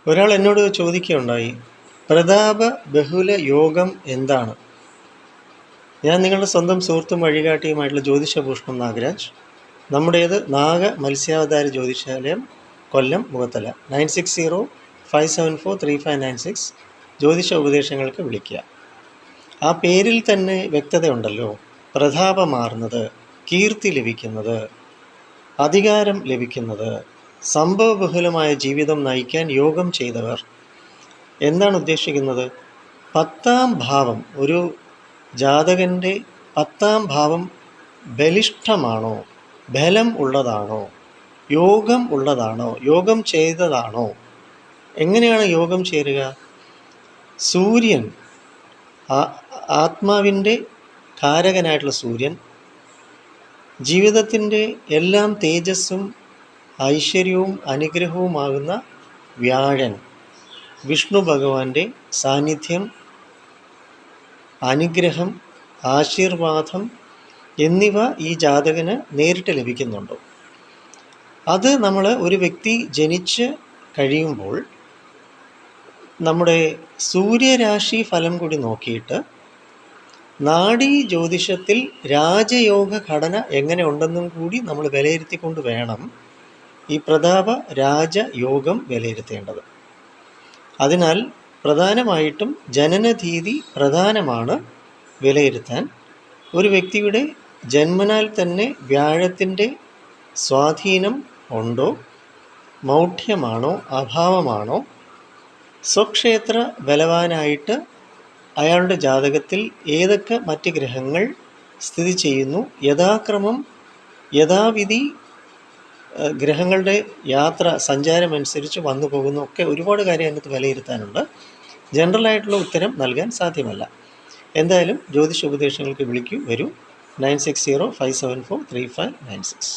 ഒരാൾ എന്നോട് ചോദിക്കുകയുണ്ടായി, പ്രതാപ ബഹുല യോഗം എന്താണ്? ഞാൻ നിങ്ങളുടെ സ്വന്തം സുഹൃത്തും വഴികാട്ടിയുമായിട്ടുള്ള ജ്യോതിഷഭൂഷണം നാഗരാജ്. നമ്മുടേത് നാഗ മത്സ്യാവതാര ജ്യോതിഷാലയം, കൊല്ലം, മുഖത്തല. 9605743596. ജ്യോതിഷ ഉപദേശങ്ങൾക്ക് വിളിക്കുക. ആ പേരിൽ തന്നെ വ്യക്തതയുണ്ടല്ലോ. പ്രതാപമാർന്നത്, കീർത്തി ലഭിക്കുന്നത്, അധികാരം ലഭിക്കുന്നത്, സംഭവബഹുലമായ ജീവിതം നയിക്കാൻ യോഗം ചെയ്തവർ എന്നാണ് ഉദ്ദേശിക്കുന്നത്. 10ാം ഭാവം, ഒരു ജാതകൻ്റെ 10ാം ഭാവം ബലിഷ്ഠമാണോ, ബലം ഉള്ളതാണോ, യോഗം ഉള്ളതാണോ, യോഗം ചെയ്തതാണോ? എങ്ങനെയാണ് യോഗം ചേരുക? സൂര്യൻ, ആത്മാവിൻ്റെ കാരകനായിട്ടുള്ള സൂര്യൻ, ജീവിതത്തിൻ്റെ എല്ലാം തേജസ്സും ഐശ്വര്യവും അനുഗ്രഹവുമാകുന്ന വ്യാഴൻ, വിഷ്ണു ഭഗവാന്റെ സാന്നിധ്യം, അനുഗ്രഹം, ആശീർവാദം എന്നിവ ഈ ജാതകന് നേരിട്ട് ലഭിക്കുന്നുണ്ടോ? അത് നമ്മൾ ഒരു വ്യക്തി ജനിച്ച് കഴിയുമ്പോൾ നമ്മുടെ സൂര്യരാശി ഫലം കൂടി നോക്കിയിട്ട് നാഡീ ജ്യോതിഷത്തിൽ രാജയോഗ ഘടന എങ്ങനെ ഉണ്ടെന്നും കൂടി നമ്മൾ വിലയിരുത്തിക്കൊണ്ട് വേണം ഈ പ്രതാപ രാജയോഗം വിലയിരുത്തേണ്ടത്. അതിനാൽ പ്രധാനമായിട്ടും ജനനതീതി പ്രധാനമാണ് വിലയിരുത്താൻ. ഒരു വ്യക്തിയുടെ ജന്മനാൽ തന്നെ വ്യാഴത്തിൻ്റെ സ്വാധീനം ഉണ്ടോ, മൗഢ്യമാണോ, അഭാവമാണോ, സ്വക്ഷേത്ര ബലവാനായിട്ട് അയാളുടെ ജാതകത്തിൽ ഏതൊക്കെ മറ്റ് ഗ്രഹങ്ങൾ സ്ഥിതി ചെയ്യുന്നു, യഥാക്രമം യഥാവിധി ഗ്രഹങ്ങളുടെ യാത്ര സഞ്ചാരമനുസരിച്ച് വന്നു പോകുന്നു, ഒക്കെ ഒരുപാട് കാര്യം അതിനകത്ത് വിലയിരുത്താനുണ്ട്. ജനറലായിട്ടുള്ള ഉത്തരം നൽകാൻ സാധ്യമല്ല. എന്തായാലും ജ്യോതിഷ ഉപദേശങ്ങൾക്ക് വരൂ. 9605743596.